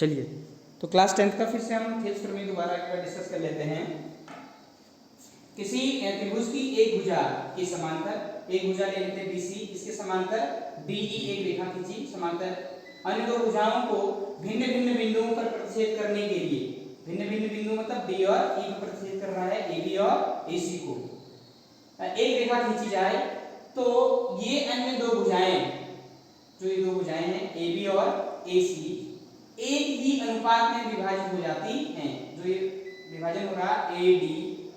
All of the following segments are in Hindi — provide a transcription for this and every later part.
चलिए तो क्लास 10th का फिर से हम थेल्स प्रमेय दोबारा एक बार डिस्कस कर लेते हैं। किसी त्रिभुज की एक भुजा के समांतर एक भुजा ले लेते हैं BC, इसके समांतर DE एक रेखा खींची समांतर अन्य दो भुजाओं को भिन्न भिन्न बिंदुओं पर प्रतिच्छेद करने के लिए, भिन्न भिन्न बिंदु मतलब D और E पर प्रतिच्छेद कर रहा है AB और AC को, एक रेखा खींची जाए तो ये अन्य दो भुजाएं, जो ये दो भुजाएं हैं AB और AC, एक ही अनुपात में विभाजित हो जाती हैं। जो ये विभाजन हो रहा AD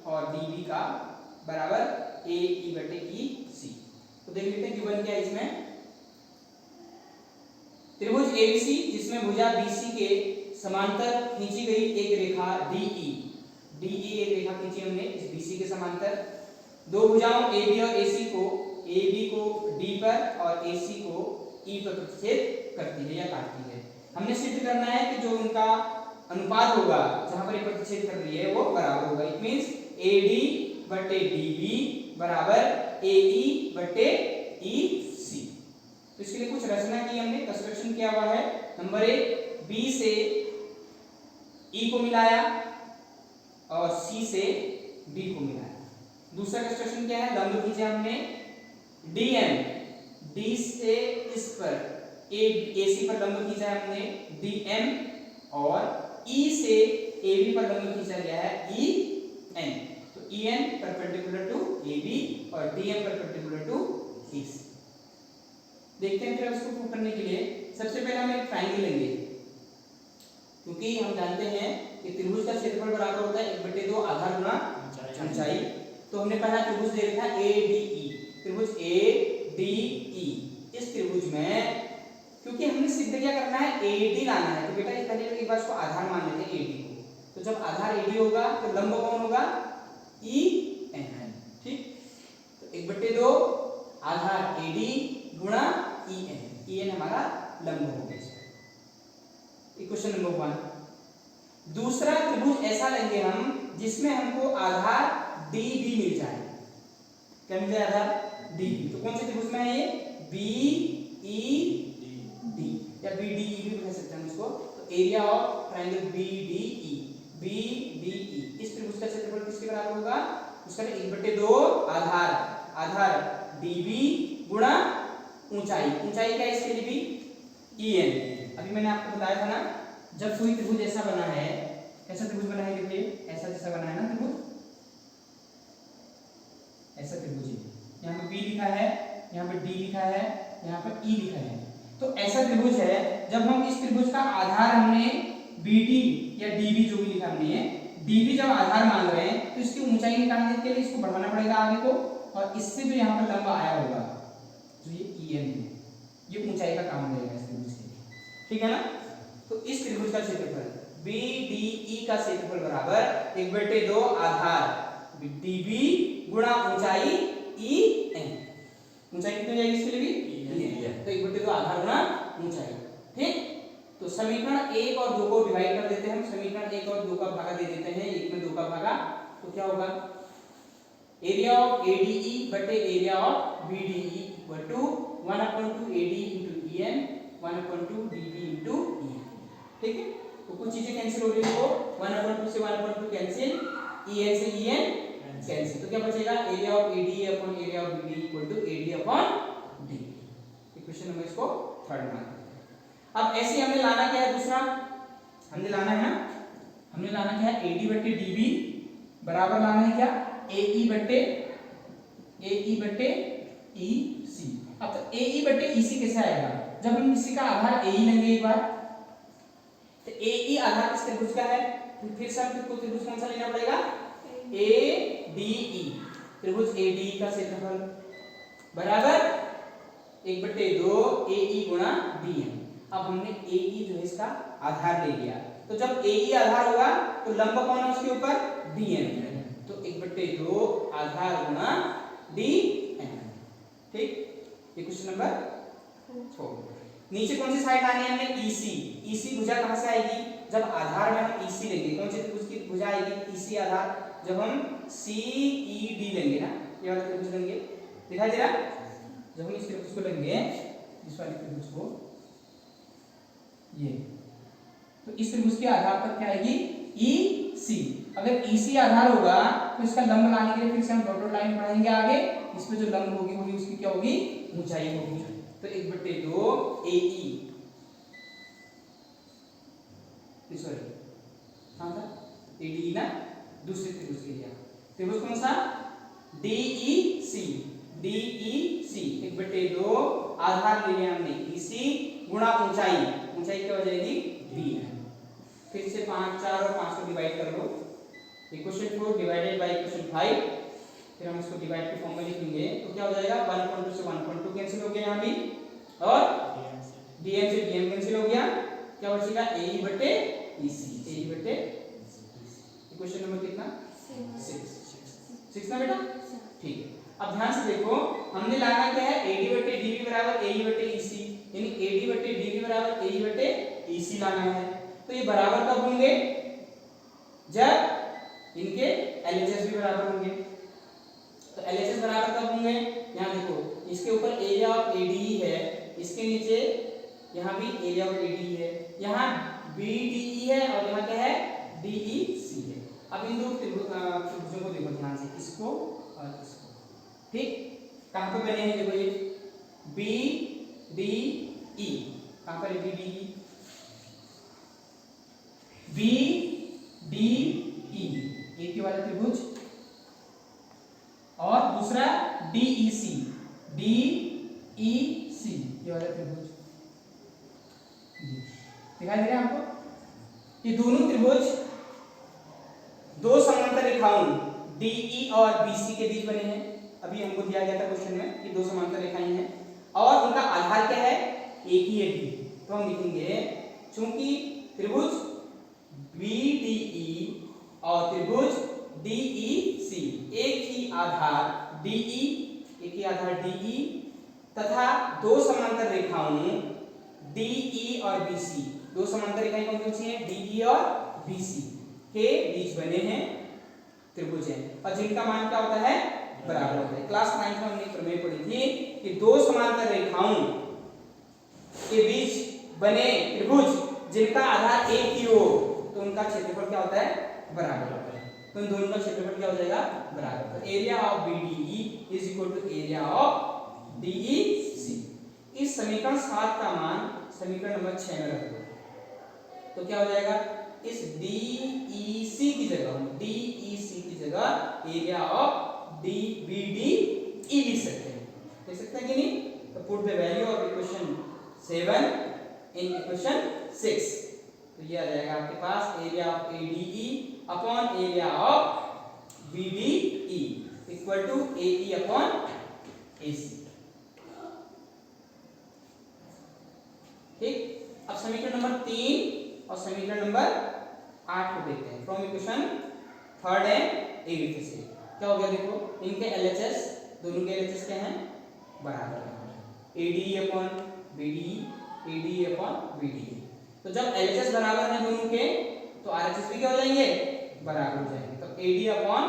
और DB का बराबर AE बटे EC। तो देख लेते हैं गिवन क्या है इसमें। त्रिभुज ABC जिसमें भुजा BC के समांतर खींची गई एक रेखा DE एक रेखा खींची हमने इस BC के समांतर, दो भुजाओं AB और AC को, AB को D पर और AC को E पर प्रतिच्छेद करती है या काटती है। हमने सिद्ध करना है कि जो उनका अनुपात होगा जहां पर ये प्रतिच्छेद कर रही है वो बराबर होगा। इट मींस AD बटे DB बराबर AE बटे EC। तो इसके लिए कुछ रचना की हमने, कंस्ट्रक्शन किया हुआ है। नंबर 1, B से E को मिलाया और C से D को मिलाया। दूसरा कंस्ट्रक्शन क्या है, लंब खींचा हमने DM, D से इस पर AC पर लंब खींचा है हमने DM और E से AB पर लंब खींचा गया है EN। तो EN परपेंडिकुलर टू AB और DM परपेंडिकुलर टू AC। देखते हैं फिर उसको प्रूव करने के लिए सबसे पहले हम एक ट्रायंगल लेंगे, क्योंकि हम जानते हैं कि त्रिभुज का क्षेत्रफल बराबर होता है 1/2 आधार गुना ऊंचाई। तो हमने पहला त्रिभुज ले रखा है ADE, त्रिभुज ADE। इस त्रिभुज में क्योंकि हमने सिद्ध क्या करना है AD लाना है, तो बेटा इस पहले एक बार इसको आधार मान लेते हैं AD को। तो जब आधार AD होगा तो लंब कौन होगा EN। ठीक, तो 1/2 आधार AD गुणा EN हमारा लंब हो गया। Equation number 1। दूसरा त्रिभुज ऐसा लेंगे हम जिसमें हमको आधार DB मिल जाए। क्या मिल जाए, आधार DB। तो कौन से त्रिभुज में है ये, BED या BDE भी कह सकते हैं इसको। तो एरिया ऑफ ट्रायंगल BDE इस त्रिभुज का क्षेत्रफल किसके बराबर होगा, उसका 1/2 आधार DB गुणा ऊंचाई क्या है इसके लिए भी EN। अभी मैंने आपको बताया था ना, जब कोई त्रिभुज ऐसा बना है, कैसा त्रिभुज बना है, देखिए ऐसा जैसा बना है ना त्रिभुज, ऐसा त्रिभुज है। यहाँ पे B लिखा है, यहाँ पे D लिखा है, यहाँ पे E लिखा है। तो ऐसा त्रिभुज है, जब हम इस त्रिभुज का आधार हमने BD या DB जो भी लिखा हमने DB जब आधार मान रहे हैं तो इसकी ऊंचाई निकालने के लिए इसको बढ़ाना पड़ेगा आगे को, और इससे जो यहाँ पर लंब आया होगा जो ये EN है, ये ऊंचाई का काम रहेगा इस त्रिभुज के। ठीक है ना। तो इस त्रिभुज का क्षेत्रफल BDE का क्षेत्रफल बराबर 1/2 आधार DB गुणा ऊंचाई EN। ऊंचाई कितनी जाएगी इसके लिए भी EN। तो 1/2 आधार गुणा ऊंचाई। ठीक, तो समीकरण 1 और 2 को डिवाइड कर देते हैं हम। समीकरण 1 और 2 का भागा दे देते हैं, 1 में 2 का भागा, तो क्या होगा, एरिया ऑफ ADE बटे area of BDE equal to 1/2 AD into EN 1/2 DB into EN। ठीक है, तो कुछ चीजें कैंसिल हो रही है, तो 1/2 से 1/2 कैंसिल, EN से EN कैंसिल, तो क्या बचेगा, area of ADE upon area of BDE equal to AD upon DB। Equation number इसको 3rd मान। अब ऐसे हमने लाना क्या है, दूसरा हमने लाना है ना, हमने लाना क्या है, AD बटे DB बराबर लाना है क्या, AE बटे EC। अब तो AE बटे EC कैसे आएगा, जब हम इसी का आधार AE लेंगे एक बार, तो AE आधार किस त्रिभुज का है, फिर से हमको त्रिभुज कौन सा लेना पड़ेगा, ADE, त्रिभुज ADE का क्षेत्रफल बराबर 1/2 AE गुणा DM। अब हमने AE जो है इसका आधार ले लिया, तो जब AE आधार होगा तो लंब कौन है उसके ऊपर, DM। तो 1/2 आधार गुणा DM। ठीक, ये क्वेश्चन नंबर 4। नीचे कौन सी साइड लानी है हमें, EC भुजा कहां से आएगी, जब आधार में हम EC लेंगे, कौन से त्रिभुज की भुजा आएगी EC आधार, जब हम CED लेंगे ना, ये वाला त्रिभुज लेंगे, दिखाई दे रहा, जब हम इस त्रिभुज को लेंगे, इस वाले त्रिभुज को, ये तो इस त्रिभुज के आधार पर क्या आएगी ई सी। अगर ई सी आधार होगा तो इसका लंब लाने के लिए फिर से हम डॉटेड लाइन बढ़ाएंगे आगे, इस पे जो लंब होगी होगी उसकी क्या होगी ऊंचाई होगी। तो 1/2 ए ई सॉरी कहां था ए डी ना, दूसरे त्रिभुज के लिए त्रिभुज कौन सा डी ई सी। डी ई सी 1/2 आधार ले लिया हमने ई सी गुणा ऊंचाई, ऊंचाई क्या हो जाएगी डी। फिर से 5 4 और 5 को डिवाइड कर लो, इक्वेशन 4 डिवाइडेड बाय इक्वेशन 5, फिर हम इसको डिवाइड के फॉर्म में लिखेंगे तो क्या हो जाएगा 1.2 से 1.2 कैंसिल हो गया यहाँ भी, और dm से dm कैंसिल हो गया, क्या बचेगा ए बटे ईसी। ए बटे इक्वेशन नंबर कितना 6 ना बेटा, ठीक है। अब ध्यान से देखो हमने लाना क्या है AD बटे DB बराबर AE बटे EC, यानी AD बटे DB बराबर AE बटे EC लाना है। तो ये बराबर कब होंगे जब इनके LHS भी बराबर होंगे। तो LHS बराबर कब होंगे, यहाँ देखो इसके ऊपर एरिया ऑफ ADE है, इसके नीचे यहाँ भी एरिया ऑफ ADE है, यहाँ BDE है और यहाँ क्या है DEC है। अब इन दो त्रिभुजों को देखो ध्यान से, इसको और इसको, ठीक। कहाँ पे बने हैं देखो ये BDE, कहाँ पर है BDE, BDE एक ही वाला त्रिभुज, और दूसरा DEC, DEC ये वाला त्रिभुज दिखाई दे रहा है आपको। ये दोनों त्रिभुज दो समांतर रेखाओं DE और BC के बीच बने हैं। अभी हमको दिया गया था क्वेश्चन में कि दो समांतर रेखाएं हैं और उनका आधार क्या है एक ही है D। तो हम लिखेंगे चूंकि त्रिभुज BDE और त्रिभुज DEC एक ही आधार DE, एक ही आधार DE तथा दो समांतर रेखाओं DE और BC, दो समांतर रेखाएं कौन सी हैं DE और BC के बीच बने हैं त्रिभुज हैं और जिनका मान क्या होता है बराबर होता है। क्लास 9 में हमने प्रमेय पढ़ी थी कि दो समांतर रेखाओं के बीच बने त्रिभुज जिनका आधार एक ही हो तो उनका क्षेत्रफल क्या होता है बराबर होता है। तो इन दोनों का क्षेत्रफल क्या हो जाएगा बराबर। तो area of BDE is equal to area of DEC। इस समीकरण 7 का मान समीकरण नंबर 6 में रख दो तो क्या हो जाएगा, इस DEC की जगह एरिया ऑफ BDE लिख सकते हैं, लिख सकते हैं कि नहीं। तो put the value of equation 7 in equation 6, तो ये आ जाएगा आपके पास area of ADE upon area of BDE equal to AE upon AC, ठीक। अब समीकरण नंबर 3 और समीकरण नंबर 8 को देखते हैं फ्रॉम इक्वेशन 3 एंड 8 से। क्या हो गया देखो, इनके LHS दोनों के LHS क्या हैं बराबर है, ADE upon BDE, ADE upon BDE। तो जब LHS बराबर है दोनों के तो RHS भी क्या हो जाएंगे बराबर हो जाएंगे। तो AD upon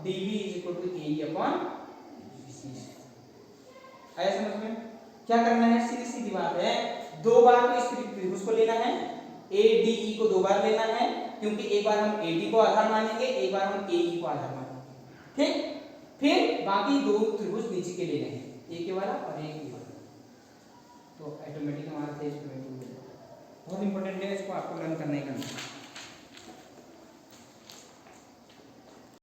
DB is equal to AE upon BC। आया समझ में, क्या करना है सीधी सीधी बात है, दो बार तो इस त्रिभुज को लेना है, ADE को दो बार लेना है क्योंकि एक बार हम AD को आधार मानेंगे एक बार हम AE को आधार मानेंगे, ठीक। फिर बाकी दो त्रिभुज नीचे के लेने हैं, एक ये वाला और एक ये वाला, तो ऑटोमेटिक हमारा तेज बहुत इंपॉर्टेंट है, इसको आपको लर्न करना ही करना है।